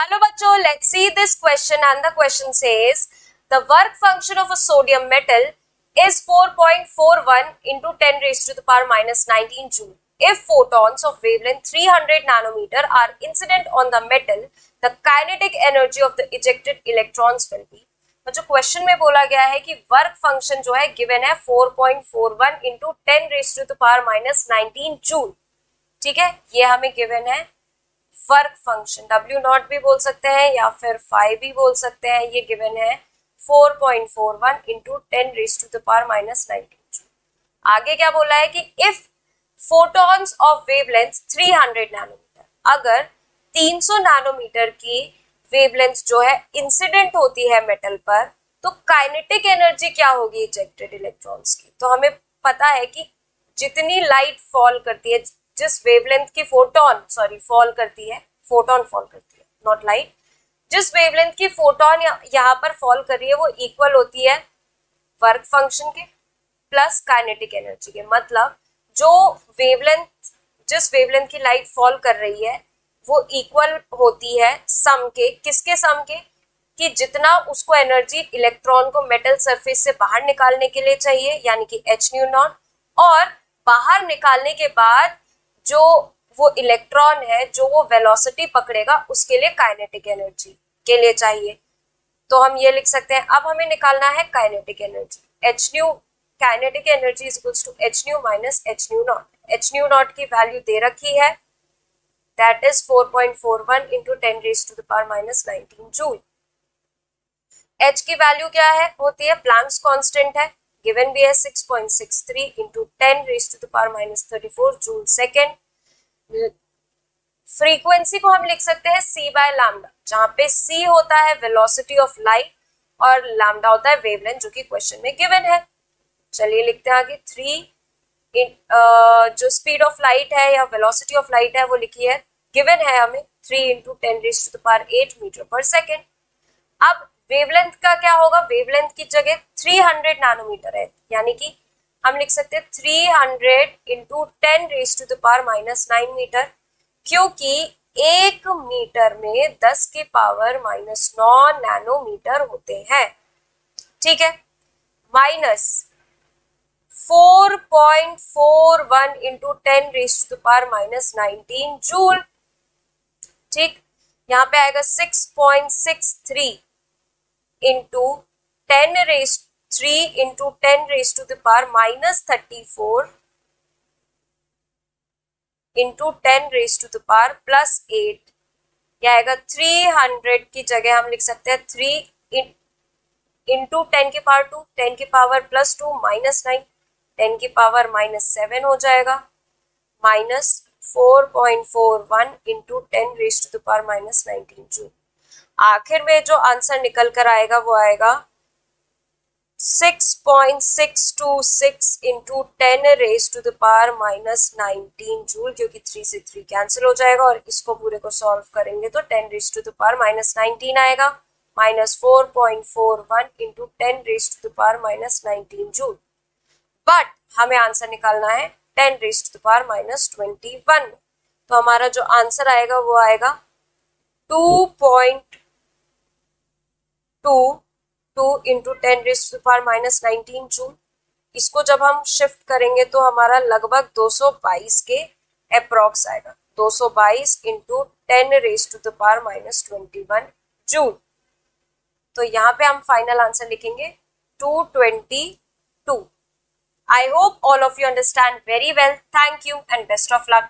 Hello bachcho, let's see this question, and the question says the work function of a sodium metal is 4.41 into 10 raised to the power minus 19 joule. If photons of wavelength 300 nanometer are incident on the metal, the kinetic energy of the ejected electrons will be. जो question में बोला गया है कि work function जो है given है 4.41 into 10 raised to the power minus 19 joule. ठीक है, ये हमें गिवन है वर्क फंक्शन. W नॉट भी बोल सकते हैं या फिर फाई भी बोल सकते हैं. ये गिवन है 4.41 into 10 raised to the power minus 19 joule. आगे क्या बोला है कि if photons of wavelength 300 nanometer, अगर 300 नैनोमीटर की वेवलेंथ जो है इंसिडेंट होती है मेटल पर, तो काइनेटिक एनर्जी क्या होगी इजेक्टेड इलेक्ट्रॉन्स की. तो हमें पता है कि जितनी लाइट फॉल करती है, जिस वेवलेंथ की फोटोन फॉल करती है, नॉट लाइट, जिस वेवलेंथ की फोटोन यहाँ पर फॉल कर रही है वो इक्वल होती है वर्क फंक्शन के प्लस काइनेटिक एनर्जी के. मतलब जो वेवलेंथ, जिस वेवलेंथ की लाइट फॉल कर रही है वो इक्वल होती है सम के, किसके सम के, कि जितना उसको एनर्जी इलेक्ट्रॉन को मेटल सरफेस से बाहर निकालने के लिए चाहिए, यानी कि एच न्यू नॉट, और बाहर निकालने के बाद जो वो इलेक्ट्रॉन है जो वो वेलोसिटी पकड़ेगा उसके लिए काइनेटिक एनर्जी के लिए चाहिए. तो हम ये लिख सकते हैं. अब हमें निकालना है kinetic energy. H nu, kinetic energy is equals to H nu minus H nu naught. H nu naught की वैल्यू दे रखी है, that is 4.41 into 10 raised to the power minus 19 joule. H की वैल्यू क्या है, होती है प्लैंक्स कांस्टेंट है, गिवन भी है 6.63 into 10 raised to the power minus 34 joule second. Frequency को हम लिख सकते हैं c by लैम्डा, जहां पे c होता है वेलोसिटी ऑफ लाइट और लैम्डा होता है वेवलेंथ, जो कि क्वेश्चन में गिवन है. चलिए लिखते हैं आगे. 3 जो स्पीड ऑफ लाइट है या वेलोसिटी ऑफ लाइट है वो लिखी है, गिवन है हमें 3 into 10 raised to the power 8 metre पर सेकेंड. अब वेवलेंथ का क्या होगा, वेवलेंथ की जगह 300 नैनोमीटर है, यानी कि हम लिख सकते हैं 300 into 10 raised to the power minus 9 metre, क्योंकि 1 मीटर में 10 के पावर minus 9 नैनोमीटर होते हैं. ठीक है, minus 4.41 into 10 raised to the power minus 19 joule. ठीक, यहाँ पे आएगा 6.63 into 10 raised 3 into 10 raised to the power minus 34 into 10 raised to the power plus 8. यह आएगा 300 की जगह हम लिख सकते हैं 3 into 10 की पावर 2, 10 की पावर प्लस 2 माइनस 9, 10 की पावर माइनस 7 हो जाएगा, minus 4.41 into 10 raised to the power minus 19 joule. आखिर में जो आंसर निकल कर आएगा वो आएगा 6.626 into 10 raised to the power minus 19 joule, क्योंकि 3 से 3 कैंसिल हो जाएगा और इसको पूरे को सॉल्व करेंगे तो 10 raised to the power minus 19 आएगा, minus 4.41 into 10 raised to the power minus 19 joule. But हमें आंसर निकालना है 10 raised to the power minus 21. तो हमारा जो आंसर आएगा वो आएगा 2.22 into 10 raised to the power minus 19 joule. इसको जब हम शिफ्ट करेंगे तो हमारा लगभग 222 के अप्रॉक्स आएगा, 222 into 10 raised to the power minus 21 joule. तो यहाँ पे हम फाइनल आंसर लिखेंगे 222. I hope all of you understand very well. Thank you and best of luck.